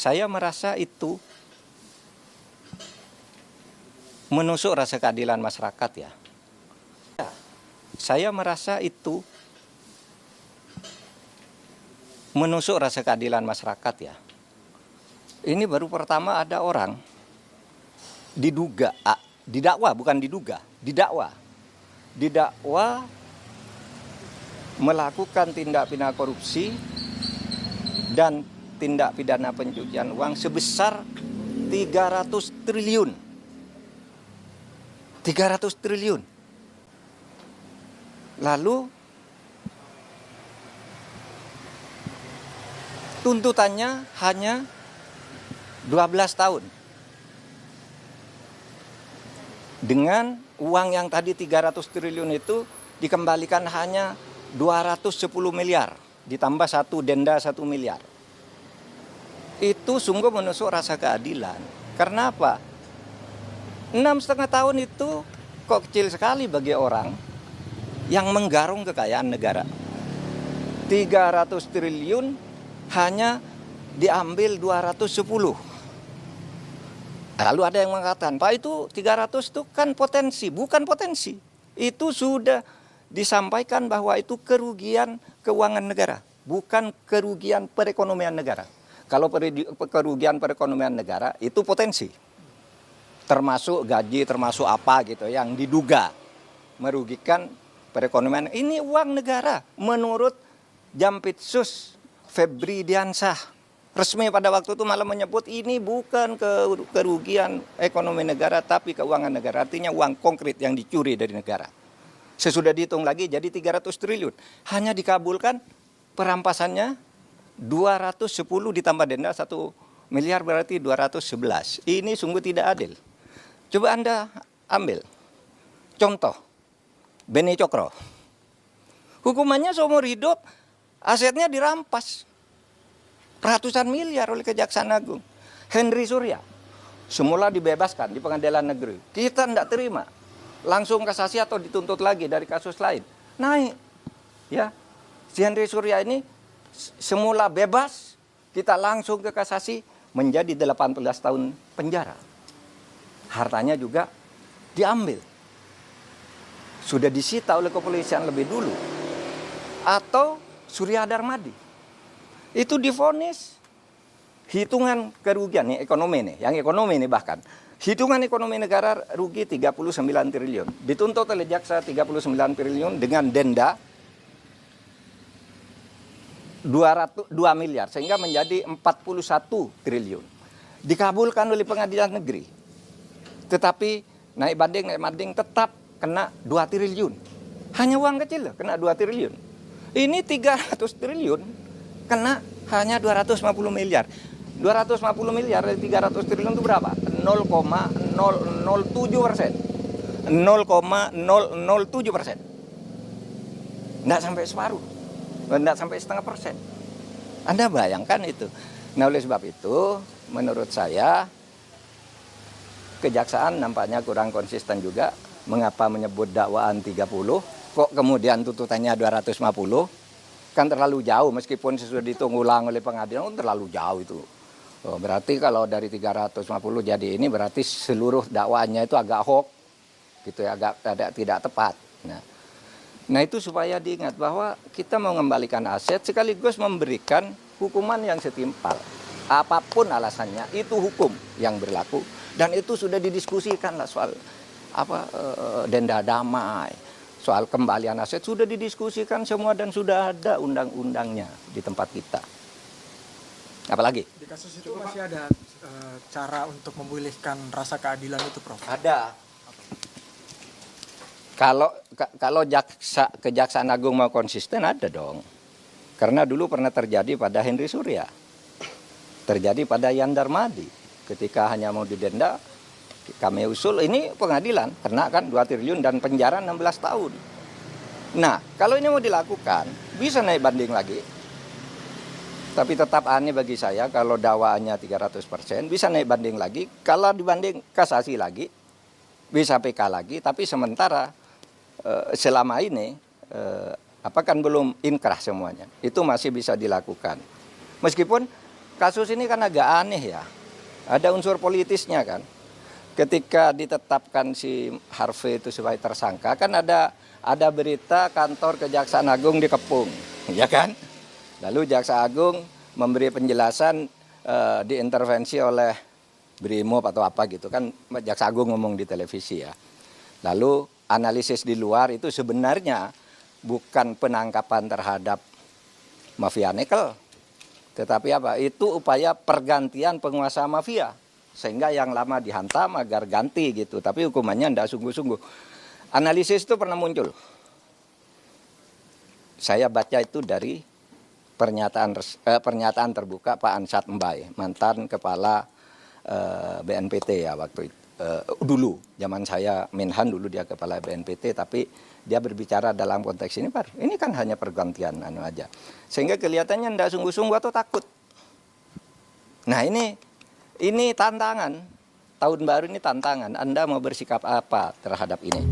Saya merasa itu menusuk rasa keadilan masyarakat ya. Saya merasa itu menusuk rasa keadilan masyarakat ya. Ini baru pertama ada orang didakwa bukan diduga, didakwa melakukan tindak pidana korupsi dan tindak pidana pencucian uang sebesar 300 triliun. 300 triliun. Lalu tuntutannya hanya 12 tahun. Dengan uang yang tadi 300 triliun itu dikembalikan hanya 210 miliar. Ditambah denda 1 miliar. Itu sungguh menusuk rasa keadilan. Karena apa? 6,5 tahun itu kok kecil sekali bagi orang yang menggarung kekayaan negara. 300 triliun hanya diambil 210. Lalu ada yang mengatakan, Pak itu 300 itu kan potensi. Bukan potensi. Itu sudah disampaikan bahwa itu kerugian keuangan negara. Bukan kerugian perekonomian negara. Kalau kerugian perekonomian negara itu potensi. Termasuk gaji, termasuk apa gitu yang diduga merugikan perekonomian. Ini uang negara menurut Jampitsus Febri Diansah. Resmi pada waktu itu malah menyebut ini bukan kerugian ekonomi negara tapi keuangan negara. Artinya uang konkret yang dicuri dari negara. Sesudah dihitung lagi jadi 300 triliun. Hanya dikabulkan perampasannya 210 ditambah denda 1 miliar berarti 211. Ini sungguh tidak adil. Coba Anda ambil contoh Beni Cokro. Hukumannya seumur hidup, asetnya dirampas ratusan miliar oleh Kejaksaan Agung. Henry Surya semula dibebaskan di pengadilan negeri. Kita tidak terima. Langsung kasasi atau dituntut lagi dari kasus lain. Naik. Ya. Si Henry Surya ini semula bebas, kita langsung ke kasasi menjadi 18 tahun penjara. Hartanya juga diambil. Sudah disita oleh kepolisian lebih dulu. Atau Surya Darmadi. Itu divonis hitungan kerugian nih ekonomi nih, yang ekonomi nih bahkan. Hitungan ekonomi negara rugi 39 triliun. Dituntut oleh jaksa 39 triliun dengan denda 2 miliar sehingga menjadi 41 triliun. Dikabulkan oleh pengadilan negeri. Tetapi naik banding tetap kena 2 triliun. Hanya uang kecil loh, kena 2 triliun. Ini 300 triliun kena hanya 250 miliar. 250 miliar dari 300 triliun itu berapa? 0,007%. 0,007%. Tidak sampai separuh. Tidak sampai setengah persen. Anda bayangkan itu. Nah oleh sebab itu menurut saya Kejaksaan nampaknya kurang konsisten juga. Mengapa menyebut dakwaan 30, kok kemudian tuntutannya 250? Kan terlalu jauh meskipun sesudah dihitung ulang oleh pengadilan, terlalu jauh itu. Oh, berarti kalau dari 350 jadi ini berarti seluruh dakwaannya itu agak hoax, gitu ya, agak tidak tepat. Nah itu supaya diingat bahwa kita mau mengembalikan aset sekaligus memberikan hukuman yang setimpal. Apapun alasannya itu hukum yang berlaku. Dan itu sudah didiskusikan lah soal denda damai, soal kembalian aset sudah didiskusikan semua dan sudah ada undang-undangnya di tempat kita. Apalagi? Di kasus itu masih ada cara untuk memulihkan rasa keadilan itu, Prof? Ada. Kalau Kejaksaan Agung mau konsisten ada dong. Karena dulu pernah terjadi pada Henry Surya. Terjadi pada Yan Darmadi. Ketika hanya mau didenda, kami usul ini pengadilan, kena kan 2 triliun dan penjara 16 tahun. Nah, kalau ini mau dilakukan, bisa naik banding lagi. Tapi tetap aneh bagi saya kalau dakwaannya 300%, bisa naik banding lagi. Kalau dibanding kasasi lagi, bisa PK lagi. Tapi sementara selama ini, kan belum inkrah semuanya. Itu masih bisa dilakukan. Meskipun kasus ini kan agak aneh ya. Ada unsur politisnya kan. Ketika ditetapkan si Harvey itu sebagai tersangka, kan ada berita kantor Kejaksaan Agung dikepung, ya kan? Lalu Jaksa Agung memberi penjelasan diintervensi oleh Brimob atau apa gitu kan, Jaksa Agung ngomong di televisi ya. Lalu analisis di luar itu sebenarnya bukan penangkapan terhadap mafia nikel, tetapi apa? Itu upaya pergantian penguasa mafia. Sehingga yang lama dihantam agar ganti gitu. Tapi hukumannya tidak sungguh-sungguh. Analisis itu pernah muncul. Saya baca itu dari pernyataan terbuka Pak Ansat Mbai, mantan kepala BNPT ya waktu itu. Dulu, zaman saya Menhan dulu dia kepala BNPT, tapi dia berbicara dalam konteks ini, Pak. Ini kan hanya pergantian aja. Sehingga kelihatannya tidak sungguh-sungguh atau takut. Nah ini tantangan, tahun baru ini tantangan. Anda mau bersikap apa terhadap ini?